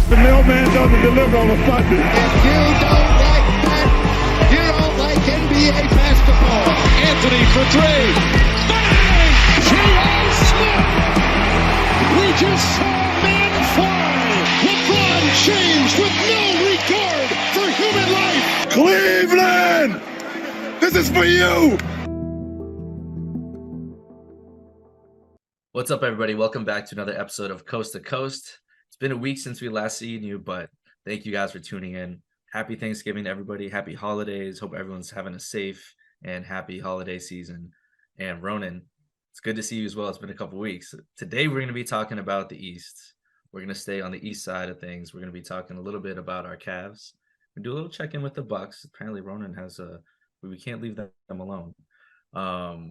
The mailman doesn't deliver on a Sunday. If you don't like that, you don't like NBA basketball. Anthony for three. Bang! J.R. Smith! We just saw men fly. LeBron James with no regard for human life. Cleveland! This is for you! What's up, everybody? Welcome back to another episode of Coast to Coast. It's been a week since we last seen you, but thank you guys for tuning in. Happy Thanksgiving to everybody. Happy holidays. Hope everyone's having a safe and happy holiday season. And Ronan, it's good to see you as well. It's been a couple weeks. Today, we're going to be talking about the East. We're going to stay on the East side of things. We're going to be talking a little bit about our Cavs. We'll do a little check-in with the Bucks. Apparently, Ronan has we can't leave them alone.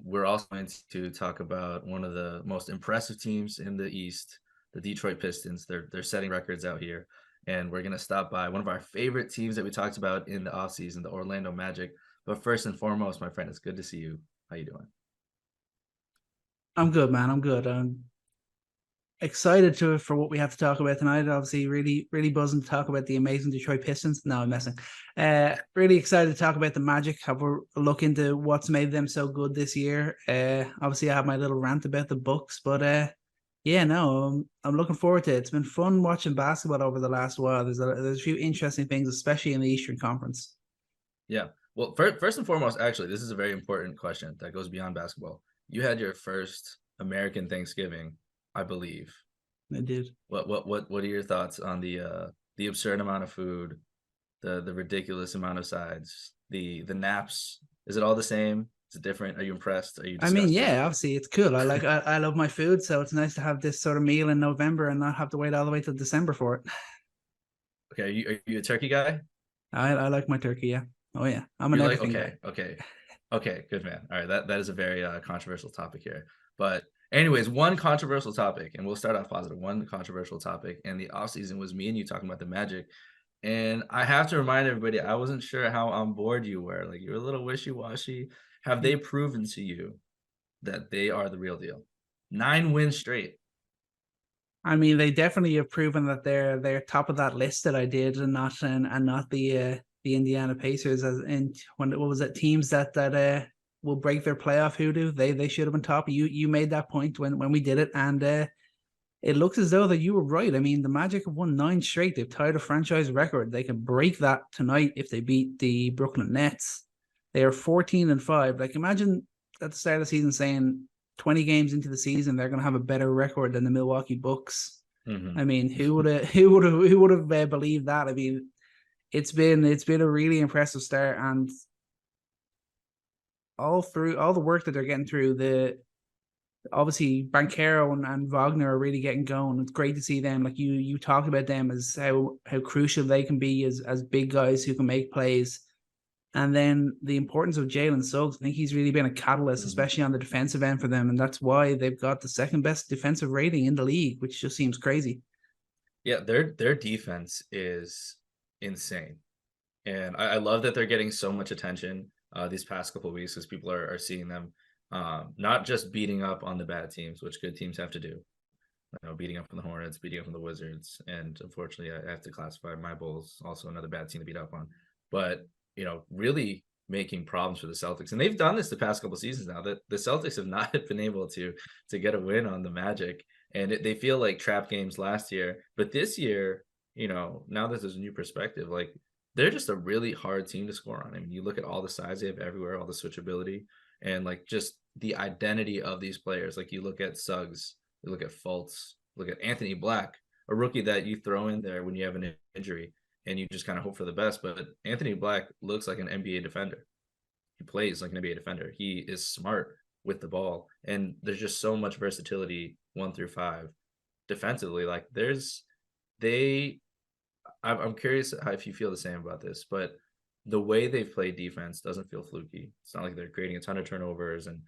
We're also going to talk about one of the most impressive teams in the East, the Detroit Pistons. They're setting records out here. And we're going to stop by one of our favorite teams that we talked about in the offseason, the Orlando Magic. But first and foremost, my friend, it's good to see you. How you doing? I'm good, man. I'm good. I'm excited for what we have to talk about tonight. Obviously, really buzzing to talk about the amazing Detroit Pistons. No, I'm messing. Really excited to talk about the Magic. Have a look into what's made them so good this year. Obviously, I have my little rant about the Bucks, but yeah, no, I'm looking forward to it. It's been fun watching basketball over the last while. There's a few interesting things, especially in the Eastern Conference. Yeah. Well, first and foremost, actually, this is a very important question that goes beyond basketball. You had your first American Thanksgiving, I believe. I did. What are your thoughts on the absurd amount of food, the ridiculous amount of sides, the naps? Is it all the same? Is it different? Are you impressed? Are you disgusted? I mean, yeah, obviously it's cool. I love my food, so it's nice to have this sort of meal in November and not have to wait all the way till December for it. Okay, are you a turkey guy? I like my turkey, yeah. Oh yeah, I'm an everything guy. Okay, good man. All right, that is a very controversial topic here. But anyways, one controversial topic, and we'll start off positive. One controversial topic in the offseason was me and you talking about the Magic. And I have to remind everybody, I wasn't sure how on board you were. Like, you were a little wishy-washy. Have they proven to you that they are the real deal? 9 wins straight. I mean, they definitely have proven that they're top of that list that I did, and not the Indiana Pacers what was it, teams that will break their playoff hoodoo. They should have been top. You made that point when we did it, and it looks as though that you were right. I mean, the Magic have won 9 straight. They've tied a franchise record. They can break that tonight if they beat the Brooklyn Nets. They are 14-5. Like, imagine at the start of the season saying 20 games into the season they're going to have a better record than the Milwaukee Bucks. Mm-hmm. I mean, who would have believed that? I mean, it's been a really impressive start, and all the work that they're getting through, obviously Banchero and Wagner are really getting going. It's great to see them. Like you talked about them as how crucial they can be as big guys who can make plays. And then the importance of Jalen Suggs. I think he's really been a catalyst, especially on the defensive end for them. And that's why they've got the second best defensive rating in the league, which just seems crazy. Yeah, their defense is insane. And I love that they're getting so much attention these past couple of weeks, because people are seeing them not just beating up on the bad teams, which good teams have to do. You know, beating up on the Hornets, beating up on the Wizards. And unfortunately, I have to classify my Bulls, also another bad team to beat up on. But really making problems for the Celtics. And they've done this the past couple of seasons now, that the Celtics have not been able to get a win on the Magic. And they feel like trap games last year. But this year, now that there's a new perspective, like, they're just a really hard team to score on. I mean, you look at all the size they have everywhere, all the switchability, and like just the identity of these players. Like, you look at Suggs, you look at Fultz, look at Anthony Black, a rookie that you throw in there when you have an injury. And you just kind of hope for the best. But Anthony Black looks like an NBA defender. He plays like an NBA defender. He is smart with the ball. And there's just so much versatility 1 through 5 defensively. Like, I'm curious if you feel the same about this, but the way they've played defense doesn't feel fluky. It's not like they're creating a ton of turnovers and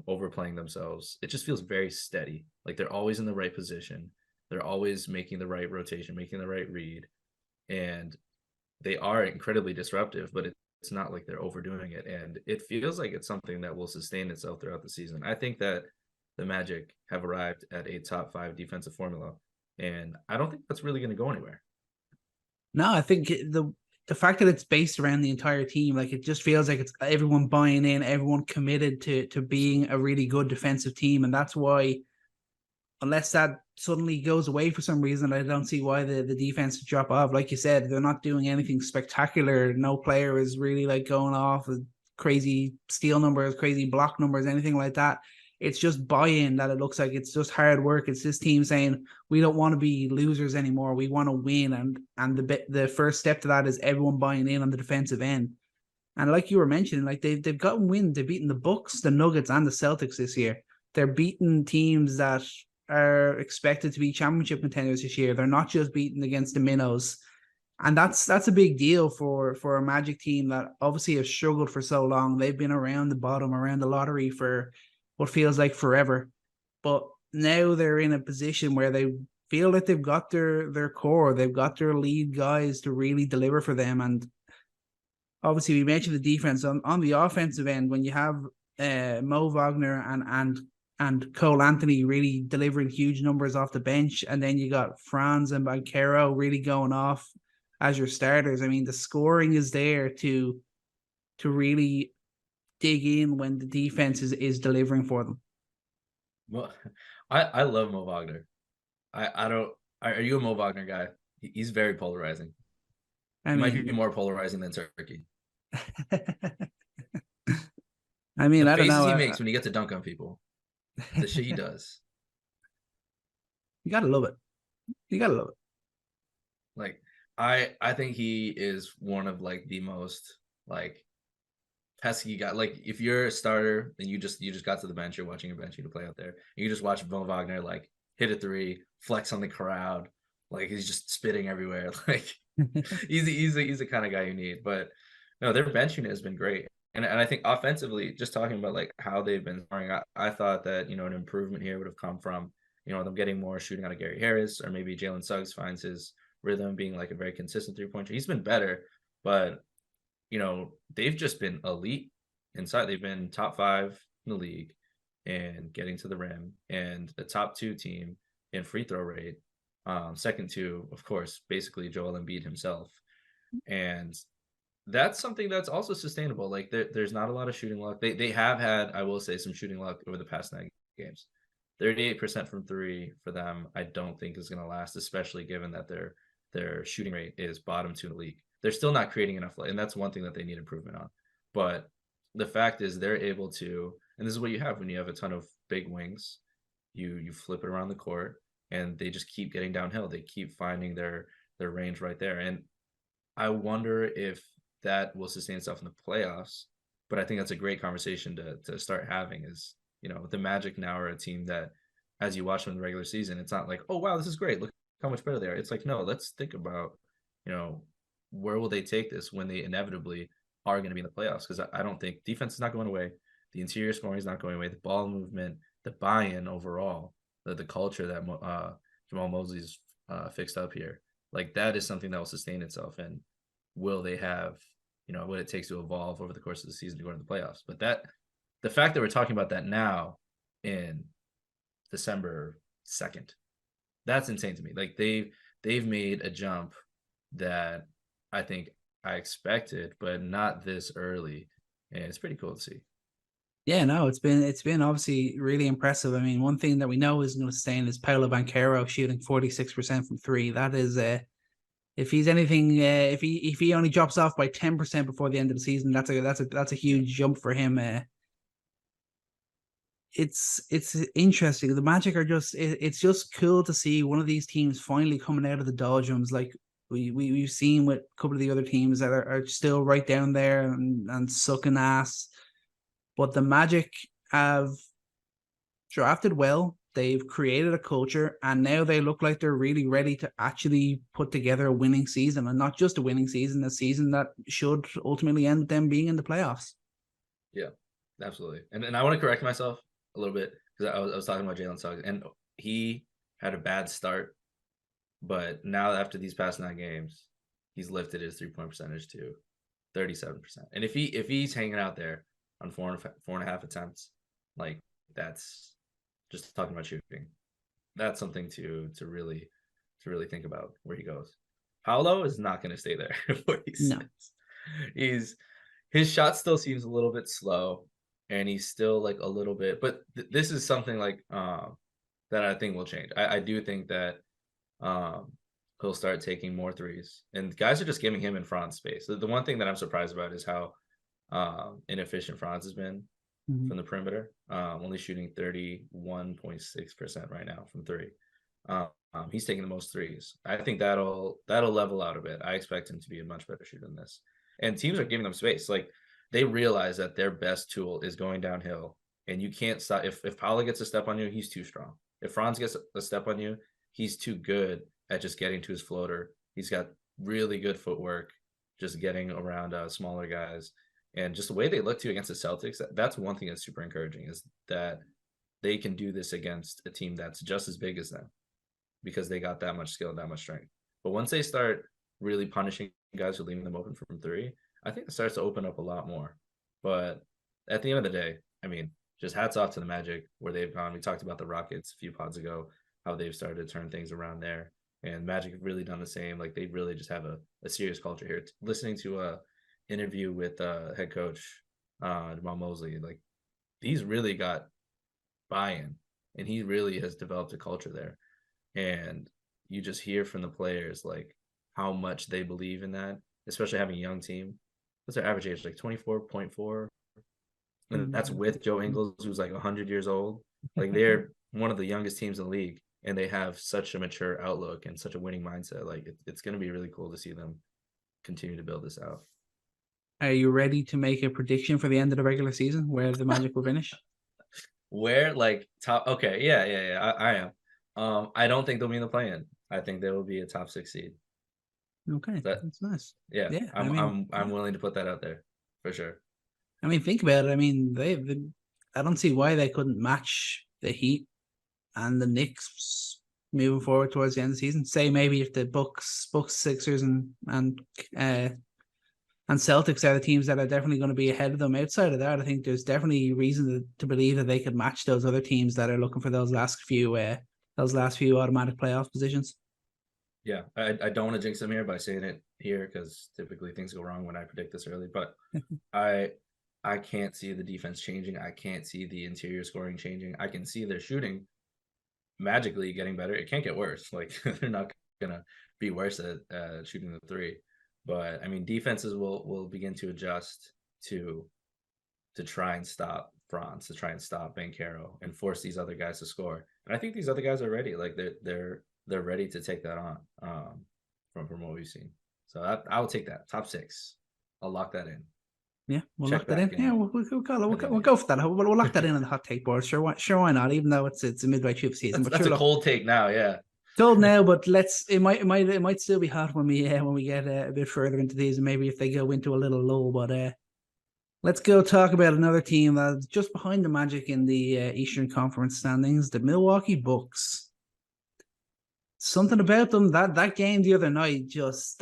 overplaying themselves. It just feels very steady. Like, they're always in the right position. They're always making the right rotation, making the right read. And they are incredibly disruptive, but it's not like they're overdoing it. And it feels like it's something that will sustain itself throughout the season. I think that the Magic have arrived at a top 5 defensive formula. And I don't think that's really going to go anywhere. No, I think the fact that it's based around the entire team, like it just feels like it's everyone buying in, everyone committed to being a really good defensive team. And that's why, unless that suddenly goes away for some reason, I don't see why the defense would drop off. Like you said, they're not doing anything spectacular. No player is really like going off with crazy steal numbers, crazy block numbers, anything like that. It's just buy-in that it looks like. It's just hard work. It's this team saying, we don't want to be losers anymore. We want to win. And the first step to that is everyone buying in on the defensive end. And like you were mentioning, like they've gotten wins. They've beaten the Bucks, the Nuggets, and the Celtics this year. They're beating teams that are expected to be championship contenders this year. They're not just beating against the minnows. And that's a big deal for a Magic team that obviously have struggled for so long. They've been around the bottom, around the lottery for what feels like forever. But now they're in a position where they feel like they've got their core. They've got their lead guys to really deliver for them. And obviously we mentioned the defense. On the offensive end, when you have Mo Wagner and Cole Anthony really delivering huge numbers off the bench, and then you got Franz and Banchero really going off as your starters. I mean, the scoring is there to really dig in when the defense is delivering for them. Well, I love Mo Wagner. I don't. Are you a Mo Wagner guy? He's very polarizing. He might be more polarizing than Turkey. I mean, I don't know. The faces he makes when he gets to dunk on people, the shit he does. You gotta love it. You gotta love it. Like, I think he is one of like the most like pesky guy. Like, if you're a starter and you just got to the bench, you're watching a bench to play out there, and you just watch Mo Wagner like hit a three, flex on the crowd, like he's just spitting everywhere. Like he's the kind of guy you need. But no, their bench unit has been great. And I think offensively, just talking about like how they've been scoring, I thought that, you know, an improvement here would have come from, you know, them getting more shooting out of Gary Harris, or maybe Jalen Suggs finds his rhythm being like a very consistent 3-pointer. He's been better, but you know, they've just been elite inside. They've been top 5 in the league and getting to the rim, and the top 2 team in free throw rate. Second to, of course, basically Joel Embiid himself. And that's something that's also sustainable. Like there's not a lot of shooting luck. They have had, I will say, some shooting luck over the past 9 games. 38% from 3 for them, I don't think is going to last, especially given that their shooting rate is bottom 2 in the league. They're still not creating enough, and that's one thing that they need improvement on. But the fact is, they're able to, and this is what you have when you have a ton of big wings. You flip it around the court, and they just keep getting downhill. They keep finding their range right there. And I wonder if that will sustain itself in the playoffs. But I think that's a great conversation to start having. Is, you know, the Magic now are a team that, as you watch them in the regular season, it's not like, oh wow, this is great, look how much better they are. It's like, no, let's think about, you know, where will they take this when they inevitably are going to be in the playoffs? Because I don't think defense is not going away. The interior scoring is not going away. The ball movement, the buy-in overall, the culture that Jamal Mosley's fixed up here, like that is something that will sustain itself. And will they have, you know, what it takes to evolve over the course of the season to go into the playoffs? But the fact that we're talking about that now in December 2nd, that's insane to me. Like they've made a jump that I think I expected, but not this early. And it's pretty cool to see. Yeah, no, it's been obviously really impressive. I mean, one thing that we know is going to sustain is Paolo Banchero shooting 46% from 3. That is if he's anything, if he only drops off by 10% before the end of the season, that's a huge jump for him. It's interesting. The Magic are it's just cool to see one of these teams finally coming out of the doldrums. Like we've seen with a couple of the other teams that are still right down there and sucking ass. But the Magic have drafted well. They've created a culture, and now they look like they're really ready to actually put together a winning season, and not just a winning season, a season that should ultimately end with them being in the playoffs. Yeah, absolutely. And I want to correct myself a little bit, because I was talking about Jalen Suggs, and he had a bad start, but now after these past 9 games, he's lifted his 3-point percentage to 37%. And if he's hanging out there on 4.5 attempts, like that's just talking about shooting. That's something to really really think about where he goes. Paolo is not going to stay there. No. His shot still seems a little bit slow, and he's still like a little bit. But this is something like that I think will change. I do think that he'll start taking more threes, and guys are just giving him and Franz space. The one thing that I'm surprised about is how inefficient Franz has been from the perimeter. Only shooting 31.6% right now from three. He's taking the most threes. I think that'll level out a bit. I expect him to be a much better shooter than this. And teams are giving them space. Like, they realize that their best tool is going downhill, and you can't stop. If Paolo gets a step on you, he's too strong. If Franz gets a step on you, he's too good at just getting to his floater. He's got really good footwork, just getting around smaller guys. And just the way they look to against the Celtics, that's one thing that's super encouraging, is that they can do this against a team that's just as big as them, because they got that much skill and that much strength. But once they start really punishing guys who are leaving them open from three, I think it starts to open up a lot more. But at the end of the day, I mean, just hats off to the Magic, where they've gone. We talked about the Rockets a few pods ago, how they've started to turn things around there. And Magic have really done the same. Like, they really just have a serious culture here. Listening to a interview with head coach Jamal Mosley, like, he's really got buy-in, and he really has developed a culture there. And you just hear from the players like how much they believe in that, especially having a young team. What's their average age? Like 24.4. And that's with Joe Ingles, who's like 100 years old. Like, they're one of the youngest teams in the league, and they have such a mature outlook and such a winning mindset. Like, it's going to be really cool to see them continue to build this out. Are you ready to make a prediction for the end of the regular season, where the Magic will finish? Where, like, top? Okay, yeah. I am. I don't think they'll be in the play-in. I think they will be a top 6 seed. Okay, that's nice. Yeah, I'm willing to put that out there for sure. I mean, think about it. I mean, I don't see why they couldn't match the Heat and the Knicks moving forward towards the end of the season. Say maybe if the Bucks, Sixers, and Celtics are the teams that are definitely going to be ahead of them. Outside of that, I think there's definitely reason to believe that they could match those other teams that are looking for those last few automatic playoff positions. Yeah, I don't want to jinx them here by saying it here, because typically things go wrong when I predict this early. But I can't see the defense changing. I can't see the interior scoring changing. I can see their shooting magically getting better. It can't get worse. Like, they're not gonna be worse at shooting the three. But I mean, defenses will begin to adjust to try and stop Franz, to try and stop Banchero, and force these other guys to score. And I think these other guys are ready. Like, they're ready to take that on from what we've seen. So I will take that top 6. I'll lock that in. Yeah, we'll lock that in. Yeah, we'll go for that. We'll lock that in on the hot take board. Sure, why not? Even though it's a midway through the season. That's a cold take now. Yeah. Cold now, but it might still be hot when we get a bit further into these, and maybe if they go into a little low. But let's go talk about another team that's just behind the Magic in the Eastern Conference standings, the Milwaukee Bucks. Something about them, that game the other night just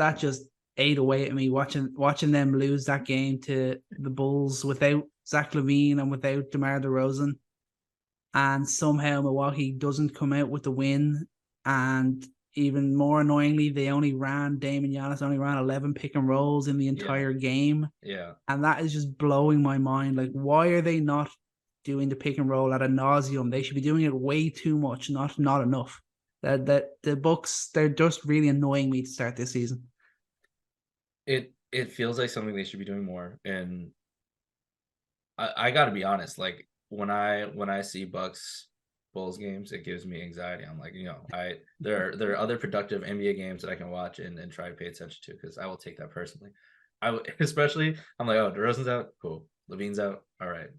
ate away at me, watching them lose that game to the Bulls without Zach LaVine and without DeMar DeRozan, and somehow Milwaukee doesn't come out with the win. And even more annoyingly, Damon Giannis only ran 11 pick and rolls in the entire game. Yeah. And that is just blowing my mind. Like, why are they not doing the pick and roll ad nauseum? They should be doing it way too much, not enough. That the Bucks, they're just really annoying me to start this season. It feels like something they should be doing more. And I got to be honest, like, when I see Bucks Bulls games, it gives me anxiety. I'm like, there are other productive NBA games that I can watch and try to pay attention to, because I will take that personally. Especially, I'm like, oh, DeRozan's out, cool. LaVine's out, all right.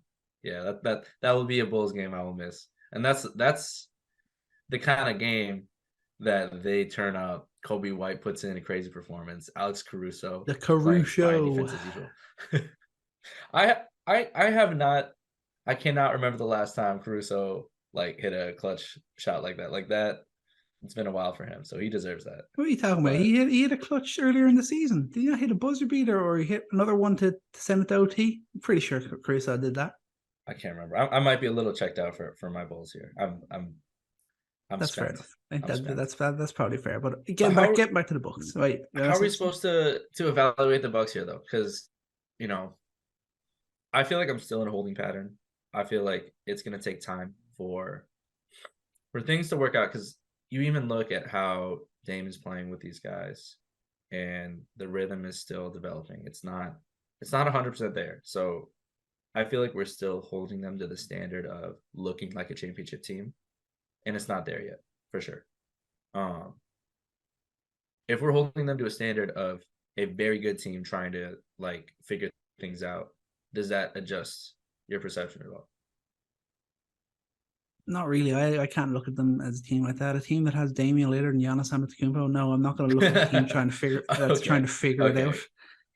Yeah, that will be a Bulls game I will miss. And that's the kind of game that they turn up. Kobe White puts in a crazy performance. Alex Caruso, the Caruso. Defense as usual. I cannot remember the last time Caruso like hit a clutch shot like that. Like that, it's been a while for him, so he deserves that. What are you talking about? He hit a clutch earlier in the season. Did he not hit a buzzer beater, or he hit another one to send it to OT? I'm pretty sure Caruso did that. I can't remember. I might be a little checked out for my Bulls here. That's fair spent. enough. I think I'm spent. that's probably fair. But But getting back to the Bucks, right? how are we supposed to evaluate the Bucks here, though? Because, I feel like I'm still in a holding pattern. I feel like it's going to take time for things to work out, because you even look at how Dame is playing with these guys, and the rhythm is still developing. It's not 100% there. So I feel like we're still holding them to the standard of looking like a championship team, and it's not there yet, for sure. If we're holding them to a standard of a very good team trying to like figure things out, does that adjust your perception at all? Not really. I can't look at them as a team like that. A team that has Damian Lillard and Giannis Antetokounmpo. No, I'm not going to look at a team trying to figure it out.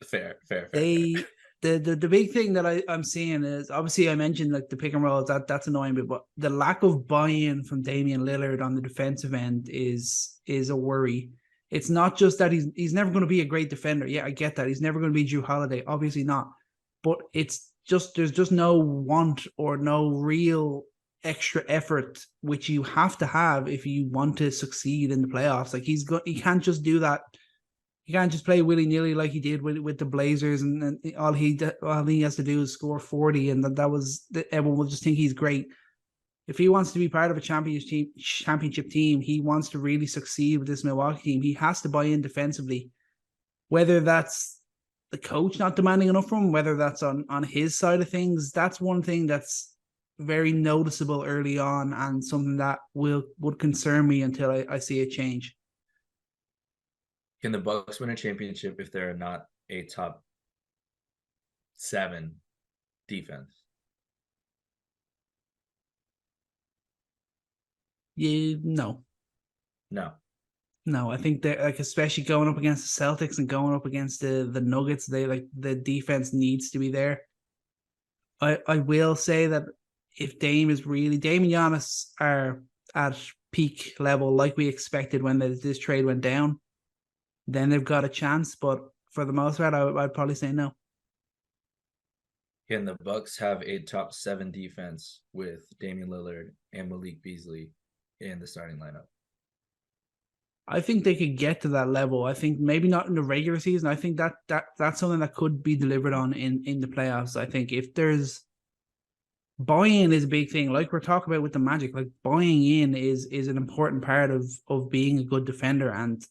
Fair. The big thing that I'm seeing is, obviously I mentioned like the pick and rolls, that's annoying me, but the lack of buy-in from Damian Lillard on the defensive end is a worry. It's not just that he's never going to be a great defender. Yeah, I get that. He's never going to be Drew Holiday, obviously not. But it's just, there's just no want or no real extra effort, which you have to have if you want to succeed in the playoffs. Like he can't just do that. He can't just play willy-nilly like he did with the Blazers, and all he has to do is score 40, and everyone will just think he's great. If he wants to be part of a championship team, he wants to really succeed with this Milwaukee team, he has to buy in defensively. Whether that's the coach not demanding enough from him, whether that's on his side of things, that's one thing that's very noticeable early on, and something that would concern me until I see a change. Can the Bucks win a championship if they're not a top 7 defense? Yeah, no. I think they're like, especially going up against the Celtics and going up against the Nuggets, they like, the defense needs to be there. I will say that if Dame and Giannis are at peak level like we expected when this trade went down, then they've got a chance. But for the most part, I'd probably say no. Can the Bucks have a top 7 defense with Damian Lillard and Malik Beasley in the starting lineup? I think they could get to that level. I think maybe not in the regular season. I think that's something that could be delivered on in the playoffs. I think if there's buy-in is a big thing, like we're talking about with the Magic. Like, buying in is an important part of being a good defender, and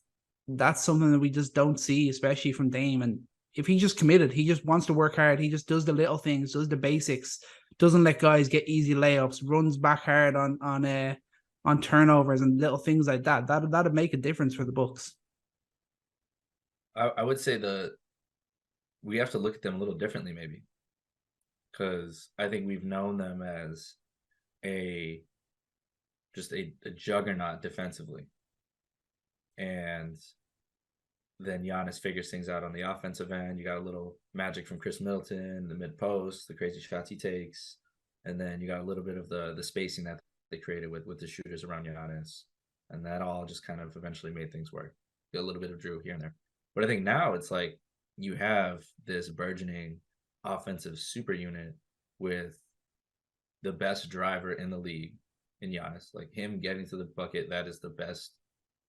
that's something that we just don't see, especially from Dame. And if he just committed, he just wants to work hard, he just does the little things, does the basics, doesn't let guys get easy layups, runs back hard on turnovers and little things like that, that'd make a difference for the Bucks. I would say we have to look at them a little differently, maybe, because I think we've known them as just a juggernaut defensively, and then Giannis figures things out on the offensive end. You got a little magic from Chris Middleton, the mid post, the crazy shots he takes, and then you got a little bit of the spacing that they created with the shooters around Giannis, and that all just kind of eventually made things work. Got a little bit of Drew here and there, but I think now it's like you have this burgeoning offensive super unit with the best driver in the league in Giannis. Like, him getting to the bucket, that is the best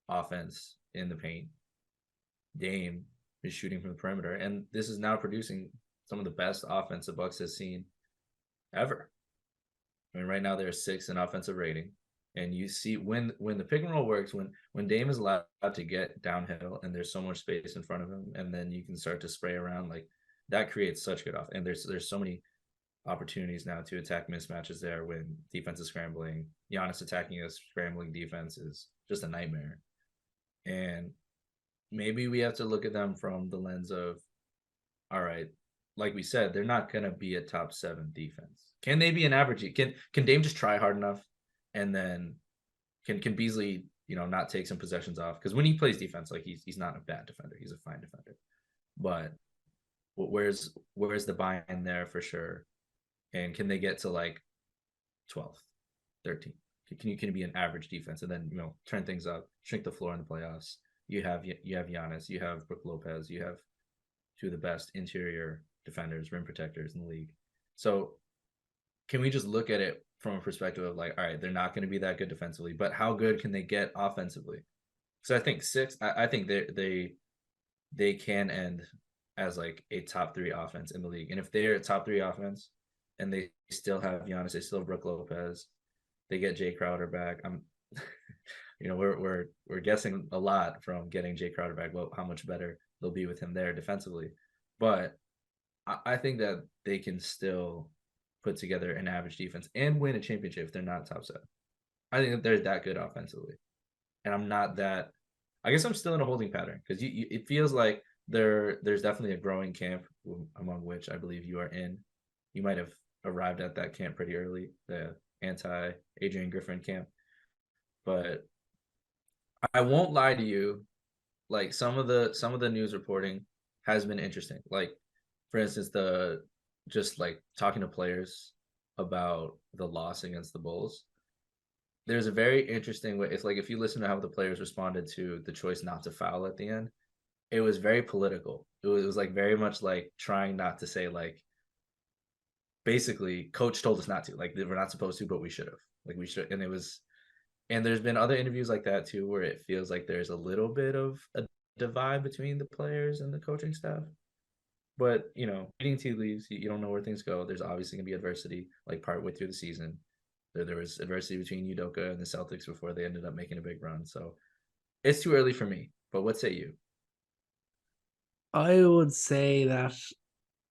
offense in the paint. Dame is shooting from the perimeter, and this is now producing some of the best offense the Bucks has seen ever. I mean, right now they're 6th in offensive rating, and you see when the pick and roll works, when Dame is allowed to get downhill and there's so much space in front of him, and then you can start to spray around, like, that creates such good offense. And there's so many opportunities now to attack mismatches there when defense is scrambling. Giannis attacking a scrambling defense is just a nightmare. And maybe we have to look at them from the lens of, all right, like we said, they're not going to be a top 7 defense. Can they be an average? Can Dame just try hard enough, and then can Beasley, not take some possessions off? Because when he plays defense, like, he's not a bad defender, he's a fine defender. But where's the buy-in there for sure? And can they get to like 12th, 13th? Can you be an average defense and then turn things up, shrink the floor in the playoffs? You have Giannis, you have Brook Lopez, you have 2 of the best interior defenders, rim protectors in the league. So can we just look at it from a perspective of like, all right, they're not going to be that good defensively, but how good can they get offensively? So I think I think they can end as like a top 3 offense in the league. And if they're a top 3 offense and they still have Giannis, they still have Brook Lopez, they get Jay Crowder back. We're guessing a lot from getting Jay Crowder back, well, how much better they'll be with him there defensively. But I think that they can still put together an average defense and win a championship if they're not top 7. I think that they're that good offensively. And I'm not that. I guess I'm still in a holding pattern because it feels like there's definitely a growing camp, among which I believe you are in. You might have arrived at that camp pretty early, the anti-Adrian Griffin camp. But I won't lie to you, like some of the news reporting has been interesting. Like, for instance, just like talking to players about the loss against the Bulls. There's a very interesting way. It's like if you listen to how the players responded to the choice not to foul at the end, it was very political. It was like very much like trying not to say like, basically, coach told us not to. Like, we're not supposed to, but we should have. Like, we should. And there's been other interviews like that too, where it feels like there's a little bit of a divide between the players and the coaching staff. But, reading tea leaves, you don't know where things go. There's obviously going to be adversity, like partway through the season. There was adversity between Udoka and the Celtics before they ended up making a big run. So it's too early for me. But what say you? I would say that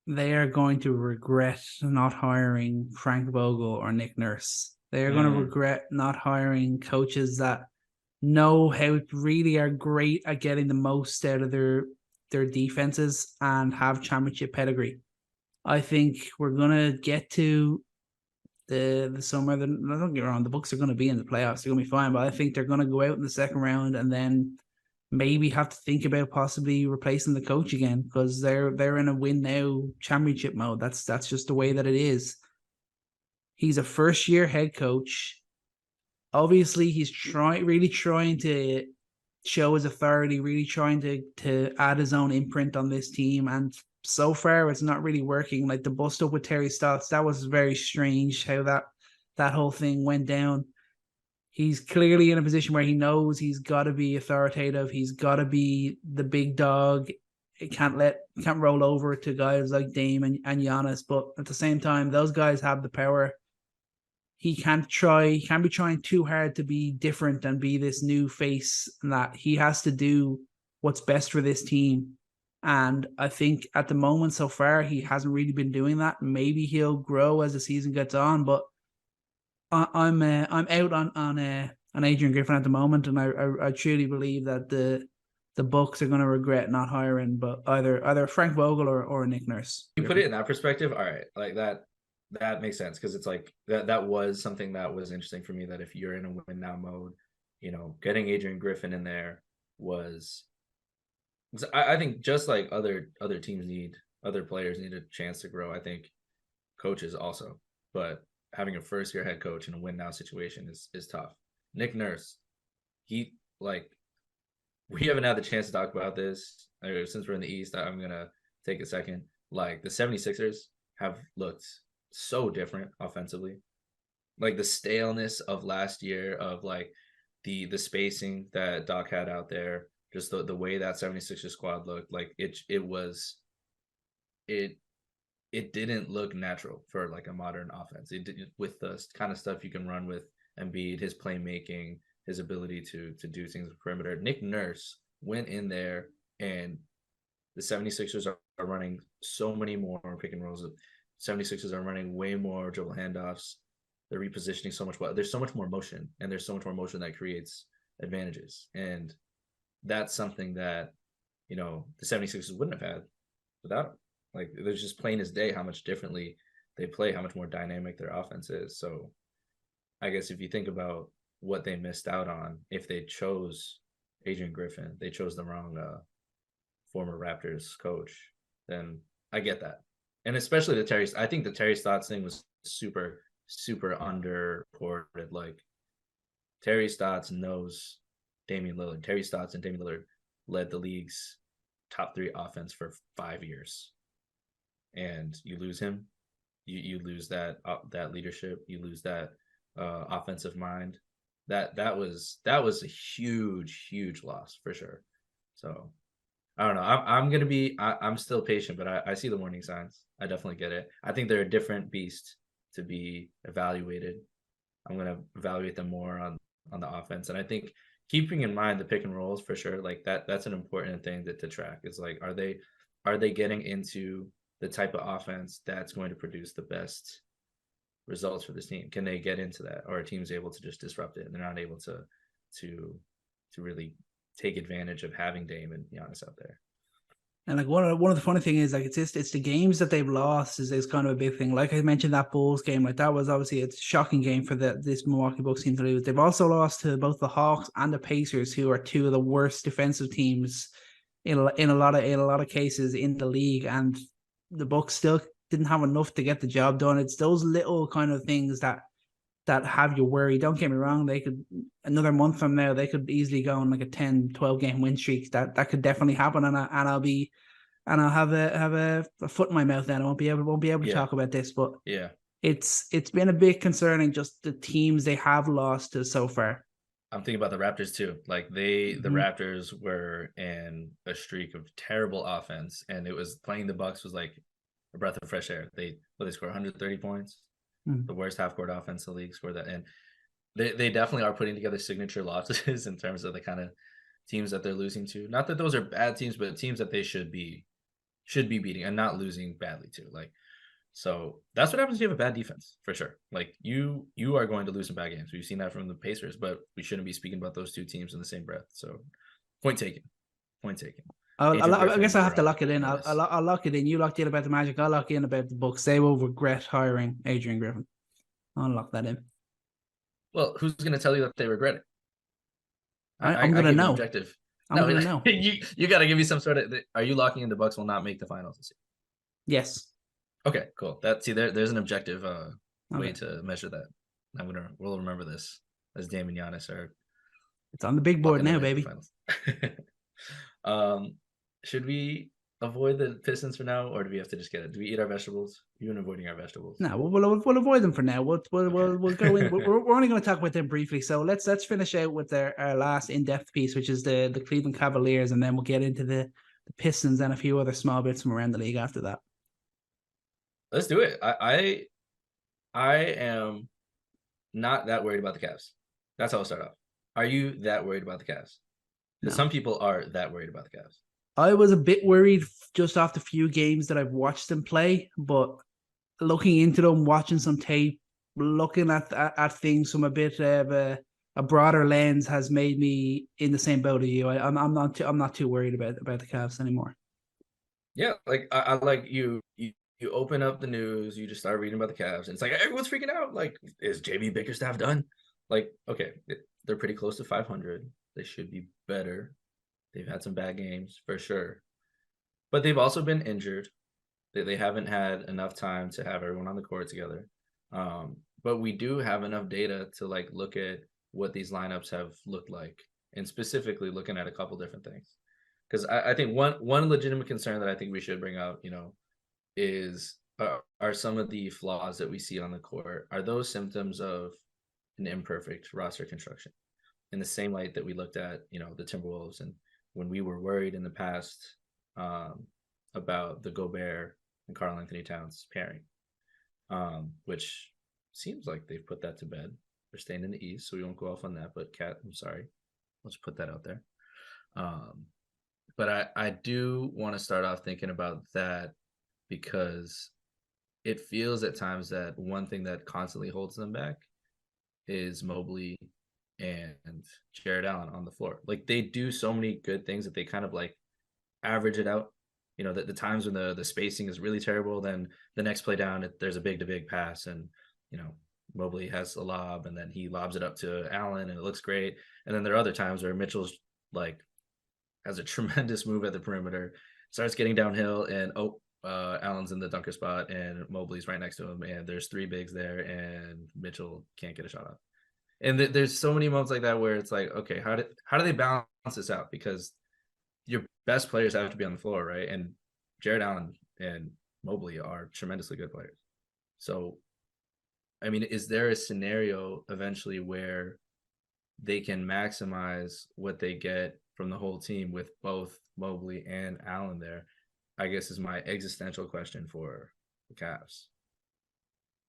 they are going to regret not hiring Frank Vogel or Nick Nurse. They are going to regret not hiring coaches that know how really are great at getting the most out of their defenses and have championship pedigree. I think we're going to get to the summer. Don't get me wrong, the Bucks are going to be in the playoffs. They're going to be fine, but I think they're going to go out in the second round and then maybe have to think about possibly replacing the coach again because they're in a win now championship mode. That's just the way that it is. He's a first year head coach. Obviously, he's really trying to show his authority, really trying to add his own imprint on this team. And so far, it's not really working. Like the bust up with Terry Stotts, that was very strange how that whole thing went down. He's clearly in a position where he knows he's got to be authoritative. He's got to be the big dog. It can't roll over to guys like Dame and Giannis. But at the same time, those guys have the power. He can't be trying too hard to be different and be this new face, and that he has to do what's best for this team. And I think at the moment so far, he hasn't really been doing that. Maybe he'll grow as the season gets on, but I'm out on Adrian Griffin at the moment, and I truly believe that the Bucks are going to regret not hiring, but either Frank Vogel or Nick Nurse. You put it in that perspective, all right, like that makes sense because it's like that was something that was interesting for me. That if you're in a win now mode, getting Adrian Griffin in there was. I think just like other players need a chance to grow. I think coaches also, but having a first year head coach in a win now situation is tough. Nick Nurse, we haven't had the chance to talk about this. Since we're in the East, I'm going to take a second. Like the 76ers have looked so different offensively. Like the staleness of last year of like the spacing that Doc had out there, just the way that 76ers squad looked, like it didn't look natural for like a modern offense. It did, with the kind of stuff you can run with Embiid, his playmaking, his ability to do things with perimeter. Nick Nurse went in there and the 76ers are running so many more pick and rolls. 76ers are running way more dribble handoffs. They're repositioning so much well. There's so much more motion, and there's so much more motion that creates advantages. And that's something that, the 76ers wouldn't have had without him. Like, there's just plain as day how much differently they play, how much more dynamic their offense is. So I guess if you think about what they missed out on, if they chose Adrian Griffin, they chose the wrong former Raptors coach, then I get that. And especially I think the Terry Stotts thing was super, super underreported. Like, Terry Stotts knows Damian Lillard. Terry Stotts and Damian Lillard led the league's top 3 offense for 5 years. And you lose him, you lose that leadership, you lose that offensive mind. That was a huge loss for sure. So I don't know. I'm still patient, but I see the warning signs. I definitely get it. I think they're a different beast to be evaluated. I'm gonna evaluate them more on the offense, and I think keeping in mind the pick and rolls for sure, like that's an important thing to track. Is like, are they getting into the type of offense that's going to produce the best results for this team? Can they get into that, or are teams able to just disrupt it and they're not able to really take advantage of having Dame and Giannis out there? And like one of the funny thing is like it's the games that they've lost is kind of a big thing. Like I mentioned, that Bulls game, like that was obviously a shocking game for this Milwaukee Bucks team to lose. They've also lost to both the Hawks and the Pacers, who are two of the worst defensive teams in a lot of cases in the league, and the Bucks still didn't have enough to get the job done. It's those little kind of things that have you worried. Don't get me wrong, they could, another month from now, they could easily go on like a 10-12 game win streak. That could definitely happen, and I'll have a foot in my mouth then. I won't be able to talk about this, but yeah, it's been a bit concerning, just the teams they have lost to so far. I'm thinking about the Raptors too. Like the Raptors were in a streak of terrible offense, and it was playing the Bucks was like a breath of fresh air. They scored 130 points. The worst half court offense in the league scored that, and they definitely are putting together signature losses in terms of the kind of teams that they're losing to. Not that those are bad teams, but teams that they should be beating and not losing badly to. Like, so that's what happens if you have a bad defense, for sure. Like you are going to lose some bad games. We've seen that from the Pacers, but we shouldn't be speaking about those two teams in the same breath. So point taken. I guess I have to lock it in. I'll lock it in. You locked in about the Magic. I'll lock in about the Bucks. They will regret hiring Adrian Griffin. I'll lock that in. Well, who's going to tell you that they regret it? I'm going to know. Objective. I'm going to know. You got to give me some sort of. Are you locking in the Bucks will not make the finals this year? Yes. Okay, cool. There's an objective way to measure that. We'll remember this as Dame and Giannis are. It's on the big board now, baby. Should we avoid the Pistons for now, or do we have to just get it? Do we eat our vegetables? You've been avoiding our vegetables. No, we'll avoid them for now. We'll go in. We're only going to talk about them briefly. So let's finish out with our last in-depth piece, which is the Cleveland Cavaliers, and then we'll get into the Pistons and a few other small bits from around the league after that. Let's do it. I am not that worried about the Cavs. That's how I'll start off. Are you that worried about the Cavs? No. Some people are that worried about the Cavs. I was a bit worried just off the few games that I've watched them play, but looking into them, watching some tape, looking at things from a bit of a broader lens has made me in the same boat as you. I'm not too worried about the Cavs anymore. Yeah, like I like you open up the news, you just start reading about the Cavs, and it's like everyone's freaking out. Like, is JB Bickerstaff done? Like, okay, they're pretty close to 500. They should be better. They've had some bad games for sure, but they've also been injured. They haven't had enough time to have everyone on the court together. But we do have enough data to like look at what these lineups have looked like, and specifically looking at a couple different things. Because I think one legitimate concern that I think we should bring out, is are some of the flaws that we see on the court, are those symptoms of an imperfect roster construction? In the same light that we looked at, the Timberwolves, and when we were worried in the past about the Gobert and Karl Anthony Towns pairing, which seems like they've put that to bed. They're staying in the East, so we won't go off on that. But Kat, I'm sorry. Let's put that out there. But I do want to start off thinking about that, because it feels at times that one thing that constantly holds them back is Mobley and Jared Allen on the floor. Like, they do so many good things that they kind of like average it out. The times when the spacing is really terrible, then the next play down, there's a big-to-big pass, and Mobley has a lob, and then he lobs it up to Allen, and it looks great. And then there are other times where Mitchell's like has a tremendous move at the perimeter, starts getting downhill, and Allen's in the dunker spot, and Mobley's right next to him, and there's three bigs there, and Mitchell can't get a shot off. And there's so many moments like that where it's like, okay, how do they balance this out? Because your best players have to be on the floor, right? And Jared Allen and Mobley are tremendously good players. So, I mean, is there a scenario eventually where they can maximize what they get from the whole team with both Mobley and Allen there? I guess is my existential question for the Cavs.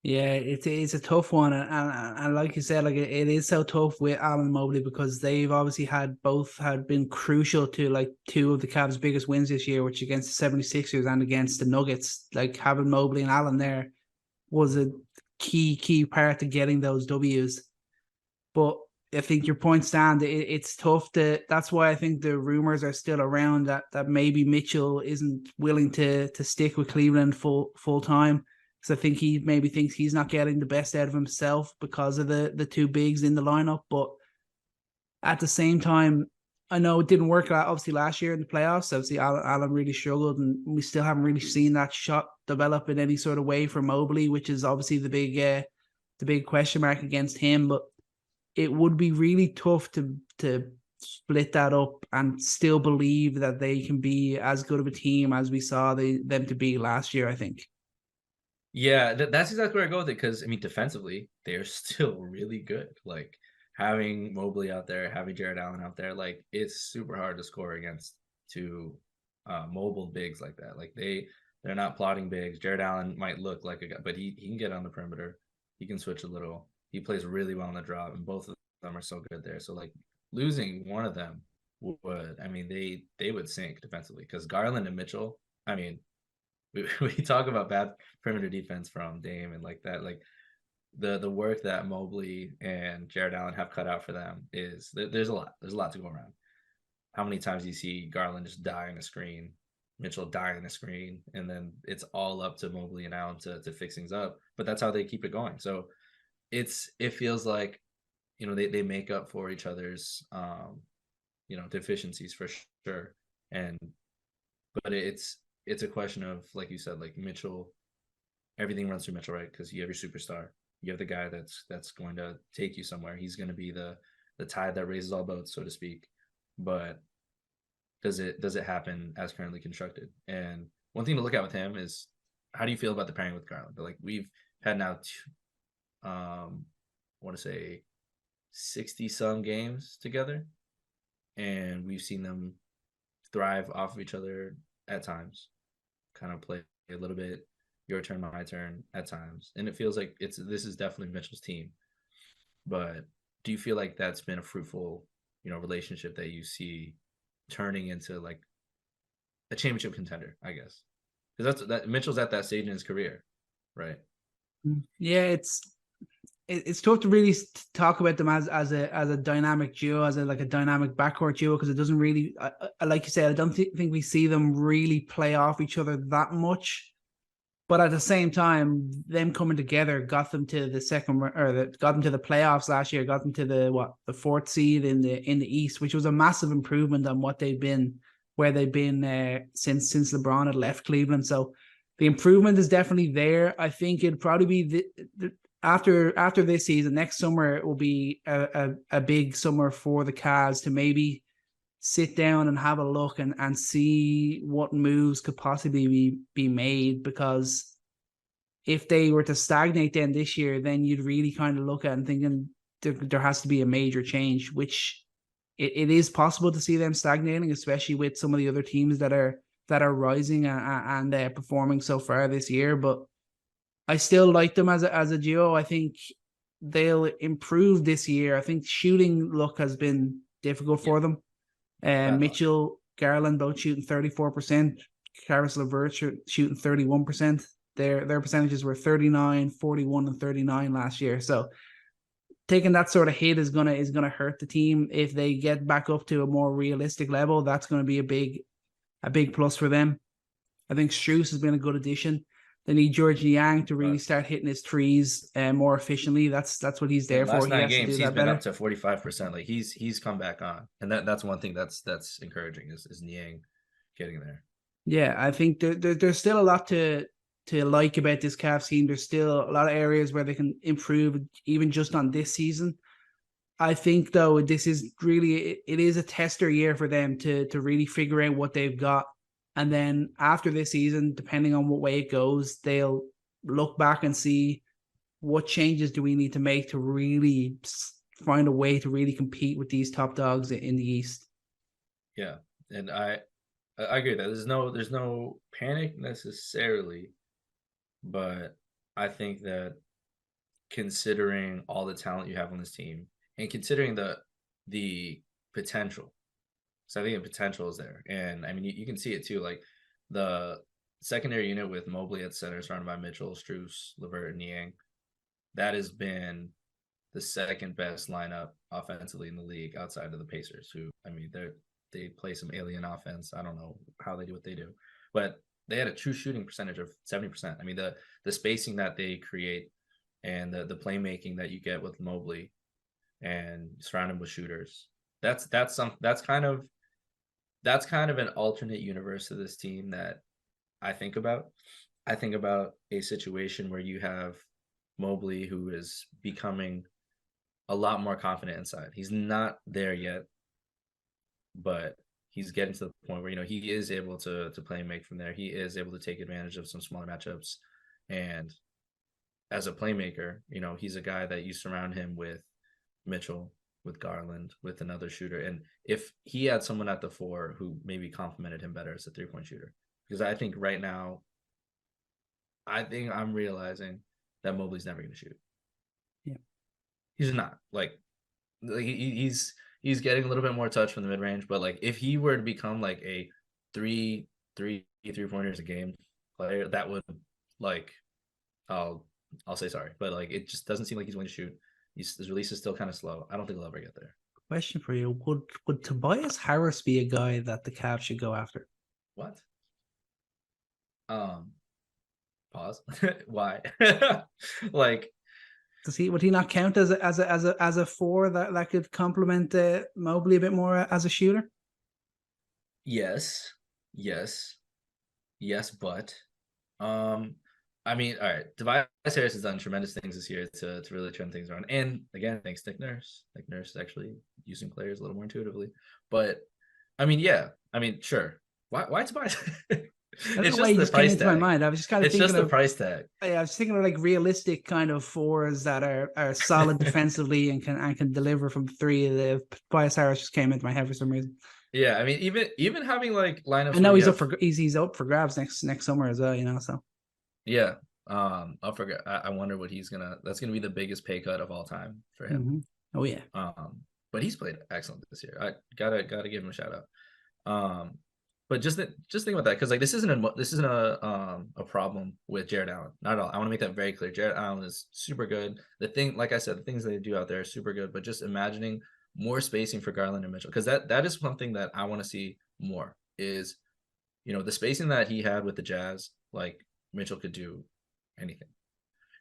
Yeah, it's a tough one, and like you said, like it is so tough with Allen and Mobley because they've obviously had been crucial to like two of the Cavs' biggest wins this year, which against the 76ers and against the Nuggets. Like having Mobley and Allen there was a key part to getting those W's. But I think your point stand. It's tough to. That's why I think the rumors are still around that maybe Mitchell isn't willing to stick with Cleveland full time. Because I think he maybe thinks he's not getting the best out of himself because of the two bigs in the lineup. But at the same time, I know it didn't work out obviously last year in the playoffs. Obviously, Allen really struggled, and we still haven't really seen that shot develop in any sort of way for Mobley, which is obviously the big question mark against him. But it would be really tough to split that up and still believe that they can be as good of a team as we saw them to be last year, I think. Yeah, that's exactly where I go with it because, I mean, defensively, they're still really good. Like, having Mobley out there, having Jared Allen out there, like, it's super hard to score against two mobile bigs like that. Like, they're not plotting bigs. Jared Allen might look like a guy, but he can get on the perimeter. He can switch a little. He plays really well on the drop, and both of them are so good there. So, like, losing one of them would, I mean, they would sink defensively because Garland and Mitchell, I mean, we talk about bad perimeter defense from Dame and like that, like the work that Mobley and Jared Allen have cut out for them is there's a lot to go around. How many times do you see Garland just die in a screen, Mitchell die in a screen, and then it's all up to Mobley and Allen to fix things up, but that's how they keep it going. So it feels like, you know, they make up for each other's you know, deficiencies for sure. But it's a question of, like you said, like Mitchell, everything runs through Mitchell, right? Because you have your superstar, you have the guy that's going to take you somewhere. He's going to be the tide that raises all boats, so to speak. But does it happen as currently constructed? And one thing to look at with him is, how do you feel about the pairing with Garland? But like, we've had now I want to say 60 some games together, and we've seen them thrive off of each other at times, kind of play a little bit your turn, my turn at times. And it feels like this is definitely Mitchell's team. But do you feel like that's been a fruitful, you know, relationship that you see turning into like a championship contender, I guess? Because that Mitchell's at that stage in his career, right? Yeah, it's tough to really talk about them as a dynamic duo, as a dynamic backcourt duo, because it doesn't really, like you said, I don't think we see them really play off each other that much. But at the same time, them coming together got them to the got them to the playoffs last year, got them to the fourth seed in the East, which was a massive improvement on what they've been, where they've been since LeBron had left Cleveland. So the improvement is definitely there. I think it'd probably be after this season, next summer, it will be a big summer for the Cavs to maybe sit down and have a look and see what moves could possibly be made. Because if they were to stagnate then this year, then you'd really kind of look at and thinking there has to be a major change, which it is possible to see them stagnating, especially with some of the other teams that are rising and performing so far this year. But I still like them as a duo. I think they'll improve this year. I think shooting look has been difficult for them. Mitchell, Garland both shooting 34%. Caris LeVert shooting 31%. Their percentages were 39, 41, and 39 last year. So taking that sort of hit is gonna hurt the team. If they get back up to a more realistic level, that's gonna be a big plus for them. I think Strus has been a good addition. They need George Niang to really start hitting his threes more efficiently. That's what he's there for. Last 9 games, he's been up to 45%. Like he's come back on, and that's one thing that's encouraging is Niang getting there. Yeah, I think there's still a lot to like about this Cavs team. There's still a lot of areas where they can improve, even just on this season. I think though this is really it is a tester year for them to really figure out what they've got. And then after this season, depending on what way it goes, they'll look back and see what changes do we need to make to really find a way to really compete with these top dogs in the East. Yeah, and I agree with that there's no panic necessarily, but I think that considering all the talent you have on this team and considering the potential, so I think the potential is there, and I mean you can see it too. Like the secondary unit with Mobley at center, surrounded by Mitchell, Strus, LeVert, and Niang, that has been the second best lineup offensively in the league outside of the Pacers, who, I mean, they play some alien offense. I don't know how they do what they do, but they had a true shooting percentage of 70%. I mean, the spacing that they create and the playmaking that you get with Mobley and surrounded with shooters, that's kind of an alternate universe of this team that I think about. I think about a situation where you have Mobley, who is becoming a lot more confident inside. He's not there yet, but he's getting to the point where, he is able to play and make from there. He is able to take advantage of some smaller matchups. And as a playmaker, he's a guy that you surround him with Mitchell, with Garland, with another shooter. And if he had someone at the 4 who maybe complemented him better as a 3-point shooter, because I think right now, I'm realizing that Mobley's never going to shoot. Yeah, he's not. Like he's getting a little bit more touch from the mid range, but like if he were to become like a 3-pointers a game player, that would, like, I'll say sorry, but like it just doesn't seem like he's going to shoot. His release is still kind of slow. I don't think he'll ever get there. Question for you: Would Tobias Harris be a guy that the Cavs should go after? What? Pause. Why? Like, would he not count as a 4 that could complement Mobley a bit more as a shooter? Yes, but I mean, all right, Tobias Harris has done tremendous things this year to really turn things around. And again, thanks Nick Nurse. Nick Nurse is actually using players a little more intuitively. But I mean, yeah, I mean, sure. Why Tobias? It's just the price tag. My mind. I was just kind of thinking the price tag. I was thinking of like realistic kind of 4s that are solid defensively and can deliver from 3. The Tobias Harris just came into my head for some reason. Yeah, I mean, even having like lineups. I know he's up for grabs next summer as well. So. Yeah, up for. I wonder what that's gonna be the biggest pay cut of all time for him. Mm-hmm. Oh yeah. But he's played excellent this year. I gotta give him a shout out. But just think about that, because like this isn't a problem with Jared Allen, not at all. I want to make that very clear. Jared Allen is super good. Like I said, the things they do out there are super good. But just imagining more spacing for Garland and Mitchell, because that is something that I want to see more. Is the spacing that he had with the Jazz, like Mitchell could do anything,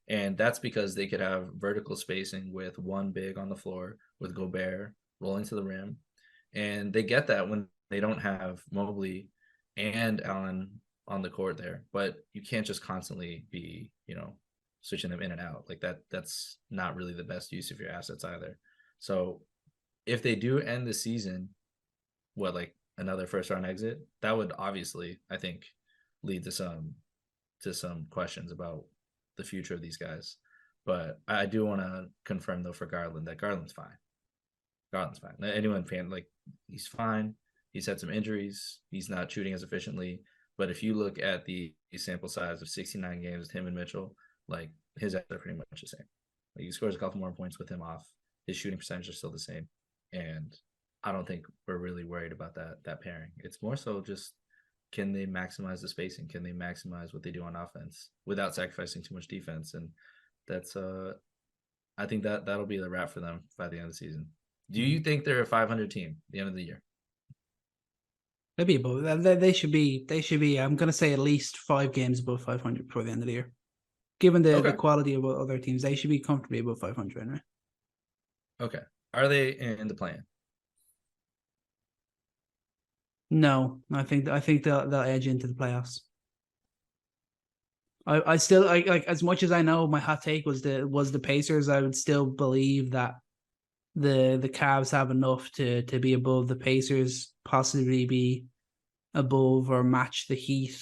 and that's because they could have vertical spacing with one big on the floor with Gobert rolling to the rim, and they get that when they don't have Mobley and Allen on the court there. But you can't just constantly be, switching them in and out. Like that's not really the best use of your assets either. So if they do end the season, like another first round exit, that would obviously, I think, lead to some questions about the future of these guys. But I do want to confirm though for Garland that Garland's fine. Anyone fan, like, he's fine. He's had some injuries. He's not shooting as efficiently. But if you look at the sample size of 69 games with him and Mitchell, like, his stats are pretty much the same. Like, he scores a couple more points with him off. His shooting percentage is still the same. And I don't think we're really worried about that pairing. It's more so just, can they maximize the spacing? Can they maximize what they do on offense without sacrificing too much defense? And that's I think that'll be the wrap for them by the end of the season. Do you think they're a 500 team at the end of the year? They'd be above. They should be. I'm going to say at least 5 games above 500 before the end of the year. Given the quality of other teams, they should be comfortably above 500, right? Okay. Are they in the plan? No, I think they'll edge into the playoffs. I still like as much as I know my hot take was the Pacers, I would still believe that the Cavs have enough to be above the Pacers, possibly be above or match the Heat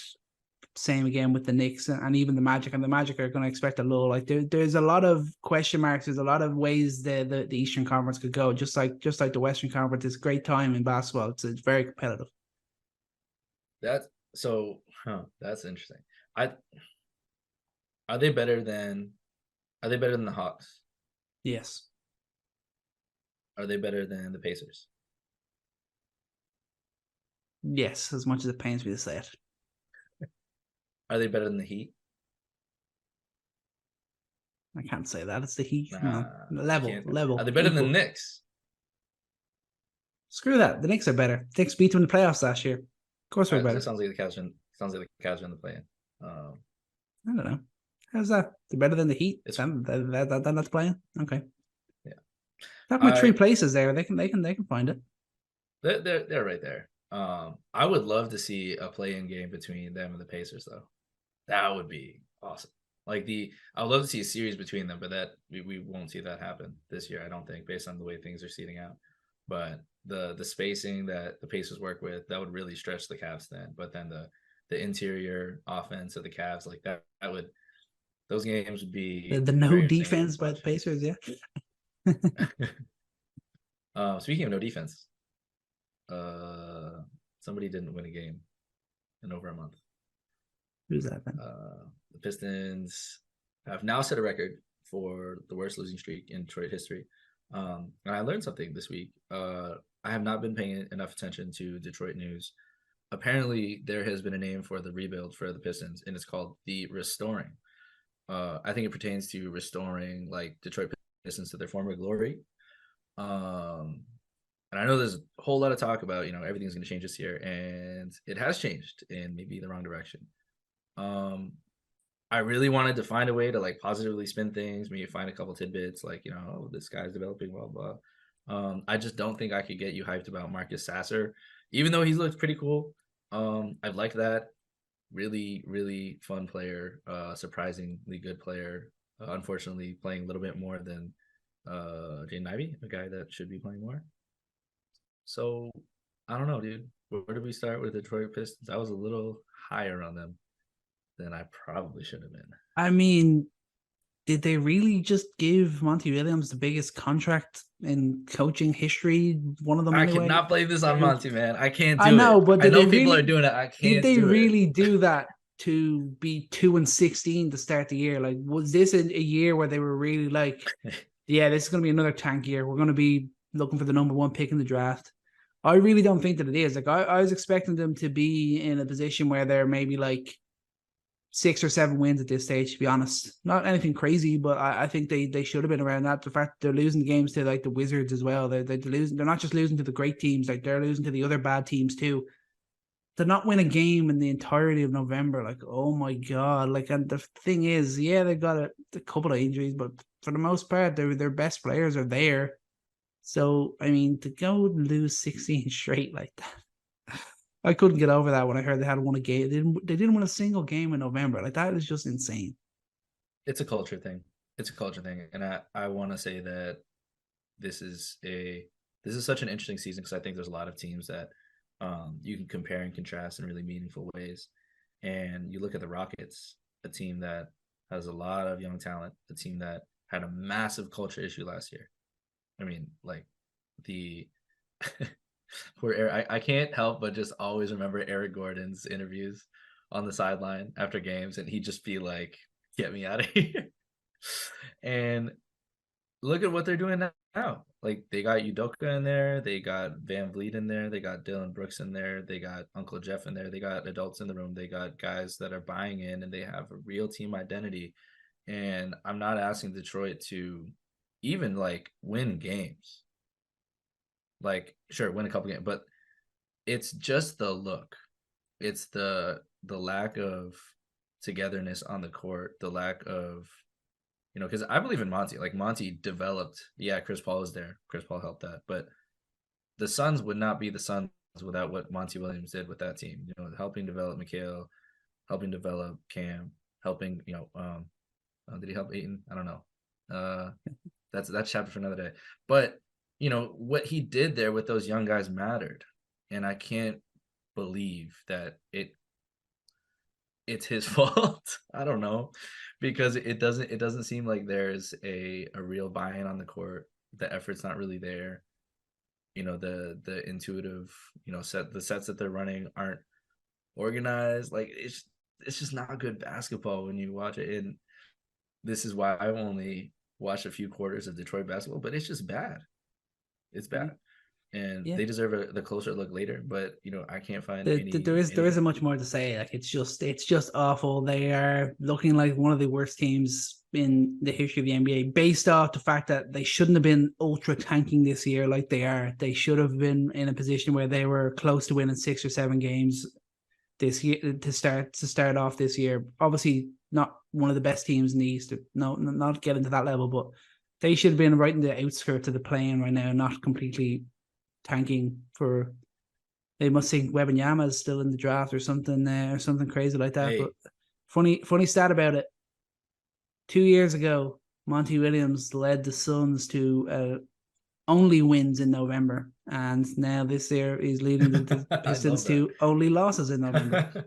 same again with the Knicks and even the Magic. And the Magic are going to expect a lull. Like there's a lot of question marks. There's a lot of ways the Eastern Conference could go. Just like the Western Conference, it's a great time in basketball. It's very competitive. That's interesting. Are they better than the Hawks? Yes. Are they better than the Pacers? Yes, as much as it pains me to say it. Are they better than the Heat? I can't say that. It's the Heat. Nah, level. Are they better than the equal. Knicks? Screw that. The Knicks are better. The Knicks beat them in the playoffs last year. Of course we're better. It sounds like the Cavs in the play-in. I don't know. How's that? They're better than the Heat. Then that's playing. Okay. Yeah. Talking about 3 places there. They can find it. They're right there. I would love to see a play-in game between them and the Pacers, though. That would be awesome. Like I would love to see a series between them, but that we won't see that happen this year, I don't think, based on the way things are seeding out. But the spacing that the Pacers work with, that would really stretch the Cavs then. But then the interior offense of the Cavs, like that would, those games would be the no defense by the Pacers, yeah. Speaking of no defense, somebody didn't win a game in over a month. Who's that then? The Pistons have now set a record for the worst losing streak in Detroit history. And I learned something this week. I have not been paying enough attention to Detroit news. Apparently, there has been a name for the rebuild for the Pistons, and it's called the Restoring. I think it pertains to restoring like Detroit Pistons to their former glory. And I know there's a whole lot of talk about, everything's going to change this year, and it has changed in maybe the wrong direction. I really wanted to find a way to like positively spin things, maybe find a couple tidbits like, this guy's developing, blah, blah. I just don't think I could get you hyped about Marcus Sasser, even though he looks pretty cool. I've liked that. Really, really fun player, surprisingly good player. Unfortunately, playing a little bit more than Jaden Ivey, a guy that should be playing more. So, I don't know, dude. Where did we start with the Detroit Pistons? I was a little higher on them than I probably should have been. I mean, did they really just give Monty Williams the biggest contract in coaching history? One of them anyway? I cannot blame this on Monty, man. I can't do it. I know, but I know people are doing it. I can't do it. Did they really do that to be 2-16 to start the year? Like, was this a year where they were really like, yeah, this is going to be another tank year. We're going to be looking for the number 1 pick in the draft. I really don't think that it is. Like, I was expecting them to be in a position where they're maybe like 6 or 7 wins at this stage, to be honest. Not anything crazy, but I think they should have been around that. The fact they're losing games to like the Wizards as well. They're losing. They're not just losing to the great teams. Like, they're losing to the other bad teams too. To not win a game in the entirety of November, like, oh my God. Like, and the thing is, yeah, they got a couple of injuries, but for the most part, their best players are there. So, I mean, to go lose 16 straight like that, I couldn't get over that when I heard they had won a game. They didn't win a single game in November. Like, that is just insane. It's a culture thing. And I want to say that this is such an interesting season because I think there's a lot of teams that you can compare and contrast in really meaningful ways. And you look at the Rockets, a team that has a lot of young talent, a team that had a massive culture issue last year. I mean, like where I can't help but just always remember Eric Gordon's interviews on the sideline after games, and he'd just be like, "Get me out of here." And look at what they're doing now. Like, they got Udoka in there, they got Van Vliet in there, they got Dylan Brooks in there, they got Uncle Jeff in there, they got adults in the room, they got guys that are buying in, and they have a real team identity. And I'm not asking Detroit to even like win games, like sure win a couple games, but it's just the look, it's the lack of togetherness on the court, the lack of, because I believe in Monty. Like, Monty developed, Chris Paul is there, Chris Paul helped that, but the Suns would not be the Suns without what Monty Williams did with that team, helping develop Mikal, helping develop Cam, helping, did he help Ayton? I don't know. That's chapter for another day. But, what he did there with those young guys mattered. And I can't believe that it's his fault. I don't know, because it doesn't seem like there's a real buy-in on the court. The effort's not really there. The intuitive, the sets that they're running aren't organized. Like it's just not good basketball when you watch it. And this is why I've only watched a few quarters of Detroit basketball, but it's just bad. It's bad. And they deserve the closer look later, but I can't find there isn't much more to say. Like it's just awful. They are looking like one of the worst teams in the history of the NBA, based off the fact that they shouldn't have been ultra tanking this year like they are. They should have been in a position where they were close to winning 6 or 7 games this year to start off this year. Obviously not one of the best teams in the East. No, not getting to that level, but they should have been right in the outskirts of the play-in right now, not completely tanking for. They must think Wembanyama is still in the draft or something crazy like that. Hey. But funny stat about it. 2 years ago, Monty Williams led the Suns to only wins in November, and now this year he's leading the Pistons to only losses in November.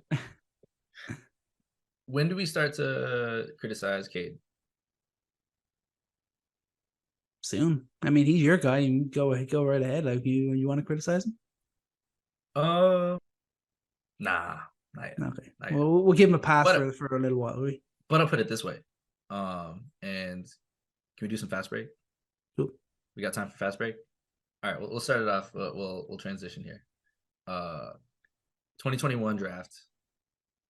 When do we start to criticize Cade? Soon. I mean, he's your guy. You go right ahead. Like you want to criticize him? Nah, not yet. Okay. Not yet. Well, we'll give him a pass for a little while. Will we? But I'll put it this way. And can we do some fast break? Cool. We got time for fast break. All right, we'll start it off. We'll transition here. 2021 draft.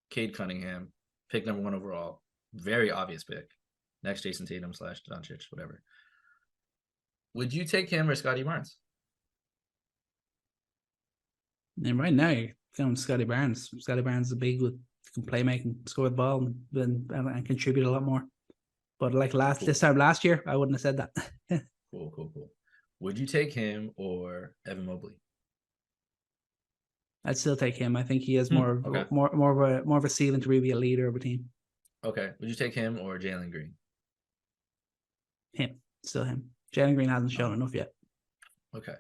Cade Cunningham, pick number 1 overall. Very obvious pick. Next Jason Tatum / Doncic, whatever. Would you take him or Scotty Barnes? And right now, you're going Scotty Barnes. Scotty Barnes is big with play making, score the ball, and contribute a lot more. But like this time last year, I wouldn't have said that. Cool. Would you take him or Evan Mobley? I'd still take him. I think he has more of a ceiling to really be a leader of a team. Okay. Would you take him or Jalen Green? Him. Still him. Jalen Green hasn't shown enough yet. Okay.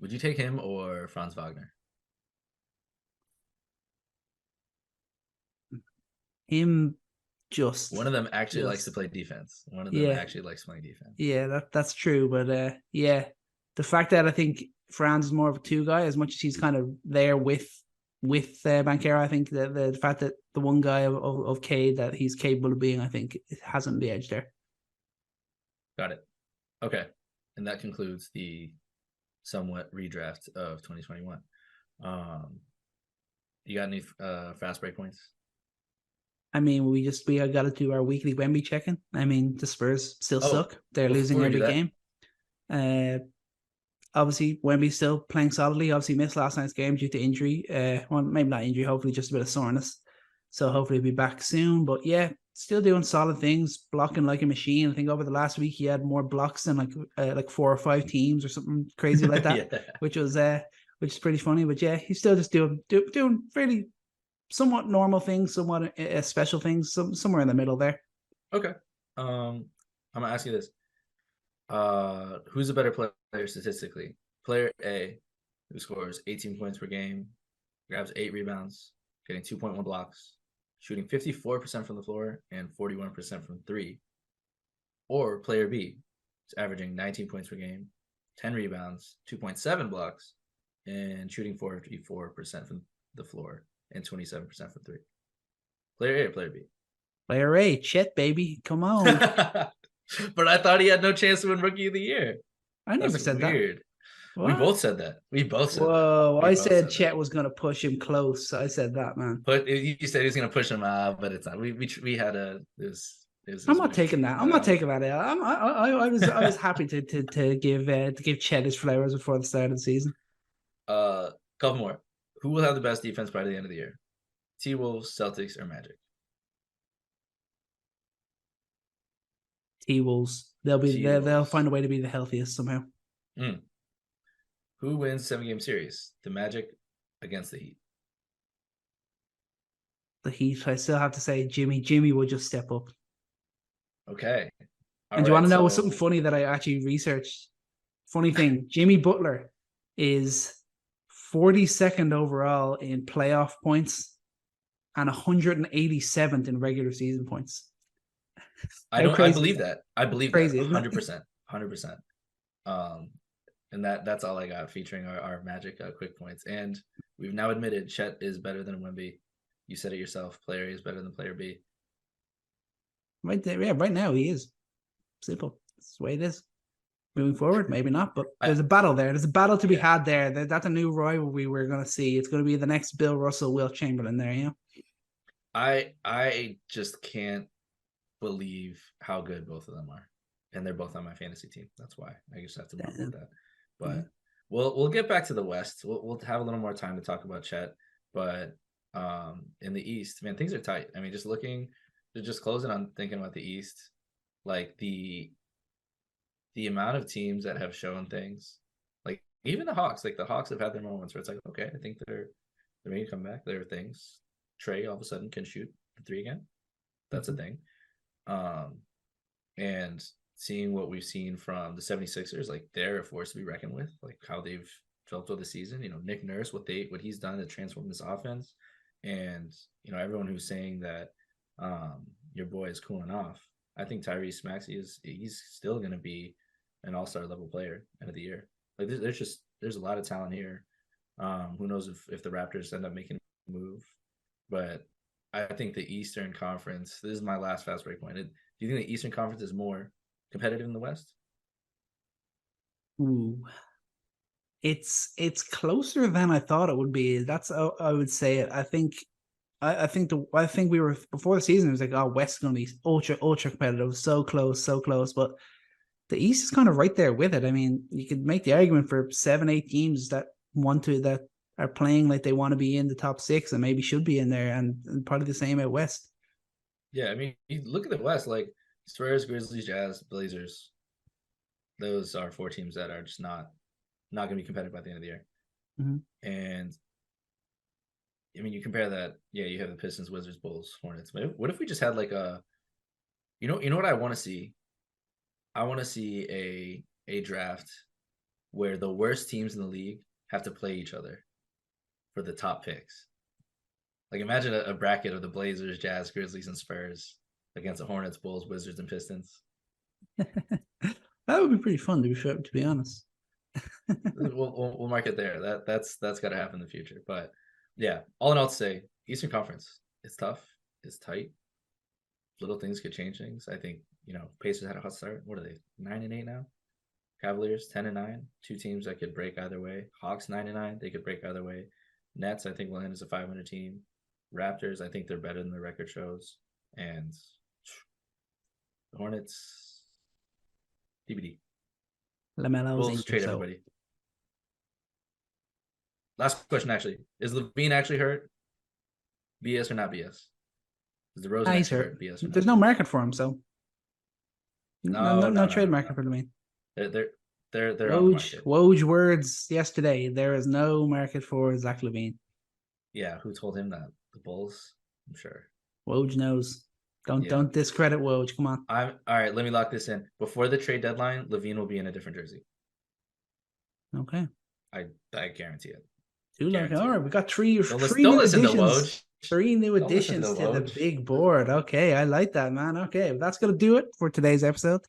Would you take him or Franz Wagner? Him. Just one of them actually likes to play defense. One of them actually likes playing defense. Yeah, that's true. But the fact that I think Franz is more of a 2 guy, as much as he's kind of there with Banchero, I think the fact that the one guy of Cade that he's capable of being, I think it hasn't the edge there. Got it. Okay, and that concludes the somewhat redraft of 2021. You got any fast break points? I mean, we got to do our weekly Wemby check-in. I mean, the Spurs still suck. They're losing every game. Obviously, Wemby's still playing solidly. Obviously, missed last night's game due to injury. Well, maybe not injury. Hopefully, just a bit of soreness. So hopefully, he'll be back soon. But yeah, still doing solid things, blocking like a machine. I think over the last week, he had more blocks than like 4 or 5 teams or something crazy like that, which is pretty funny. But yeah, he's still just doing really somewhat normal things, somewhat special things, somewhere in the middle there. Okay. I'm gonna ask you this: who's a better player statistically? Player A, who scores 18 points per game, grabs 8 rebounds, getting 2.1 blocks, shooting 54% from the floor and 41% from 3. Or player B, is averaging 19 points per game, 10 rebounds, 2.7 blocks, and shooting 44% from the floor and 27% from 3. Player A or player B? Player A, Chet, baby. Come on. But I thought he had no chance to win Rookie of the Year. I never said weird. That. What? We both said that. Whoa, I said Chet was going to push him close. I said that, man. But you said he was going to push him out, but it's not. We had I'm not taking that. I'm not taking that out. I was happy to give Chet his flowers before the start of the season. Couple more. Who will have the best defense by the end of the year? T-Wolves, Celtics, or Magic? T-Wolves. They'll find a way to be the healthiest somehow. Who wins 7-game series? The Magic against the Heat. The Heat. I still have to say Jimmy. Jimmy will just step up. Okay. And do you want to know something funny that I actually researched? Funny thing, Jimmy Butler is 42nd overall in playoff points and 187th in regular season points. I believe that. I believe Crazy, that isn't it? 100%. 100%. And that's all I got featuring our Magic quick points. And we've now admitted Chet is better than Wemby. You said it yourself. Player A is better than player B. Right there, yeah, right now he is. Simple. That's the way it is. Moving forward, maybe not, but there's a battle there. There's a battle to be had there. That's a new rivalry we're going to see. It's going to be the next Bill Russell, Wilt Chamberlain there, yeah. I just can't believe how good both of them are. And they're both on my fantasy team. That's why I just have to talk about that. But we'll get back to the West. We'll have a little more time to talk about Chet. But in the East, man, things are tight. I mean, just closing on thinking about the East, like the amount of teams that have shown things, like even the Hawks, like the Hawks have had their moments where it's like, okay, I think they're ready to come back. There are things. Trey all of a sudden can shoot the three again. That's a thing. And seeing what we've seen from the 76ers, like they're a force to be reckoned with, like how they've developed over the season. You know, Nick Nurse, what he's done to transform this offense. And, you know, everyone who's saying that your boy is cooling off, I think Tyrese Maxey he's still going to be an all-star level player end of the year. Like there's a lot of talent here. Who knows if the Raptors end up making a move, but I think the Eastern Conference, this is my last fast break point. Do you think the Eastern Conference is more competitive than the West? Ooh. It's closer than I thought it would be. That's how I would say it. I think we were before the season. It was like, oh, West is going to be ultra competitive, so close. But the East is kind of right there with it. I mean, you could make the argument for 7-8 teams that are playing like they want to be in the top 6 and maybe should be in there, and probably the same at West. Yeah, I mean, you look at the West, like Spurs, Grizzlies, Jazz, Blazers. Those are 4 teams that are just not going to be competitive by the end of the year. Mm-hmm. And I mean, you compare that. Yeah, you have the Pistons, Wizards, Bulls, Hornets. But what if we just had like you know what I want to see? I want to see a draft where the worst teams in the league have to play each other for the top picks. Like imagine a bracket of the Blazers, Jazz, Grizzlies, and Spurs against the Hornets, Bulls, Wizards, and Pistons. That would be pretty fun to be honest. we'll mark it there. That's got to happen in the future. But yeah, all in all to say, Eastern Conference, it's tough, it's tight. Little things could change things. I think, you know, Pacers had a hot start. What are they? 9-8 now. Cavaliers 10-9. 2 teams that could break either way. Hawks 9-9. They could break either way. Nets, I think, will end as a 500 team. Raptors, I think they're better than the record shows. And the Hornets, DVD. LaMelo's Bulls trade everybody. Last question, actually. Is LaVine actually hurt? BS or not BS? Is DeRozan he's actually hurt. BS or not? There's no market for him, so no trade market no. for LaVine. They're on the market. Woj words yesterday. There is no market for Zach LaVine. Yeah, who told him that? The Bulls? I'm sure. Woj knows. Don't discredit Woj. Come on. All right. Let me lock this in. Before the trade deadline, LaVine will be in a different jersey. Okay. I guarantee it. All right, we got three Don't new listen to additions. Woj. 3 new additions to the big board. Okay, I like that, man. Okay, well, that's going to do it for today's episode.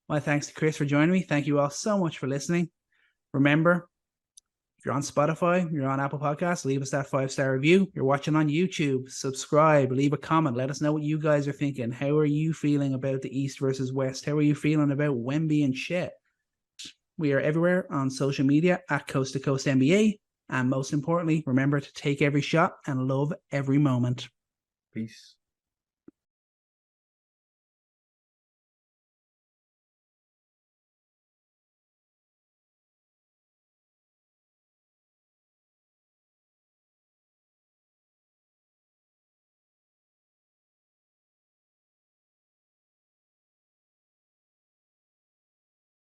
My thanks to Chris for joining me. Thank you all so much for listening. Remember, if you're on Spotify, you're on Apple Podcasts, leave us that 5-star review. You're watching on YouTube, subscribe, leave a comment. Let us know what you guys are thinking. How are you feeling about the East versus West? How are you feeling about Wemby and Chet? We are everywhere on social media at Coast to Coast NBA. And most importantly, remember to take every shot and love every moment. Peace.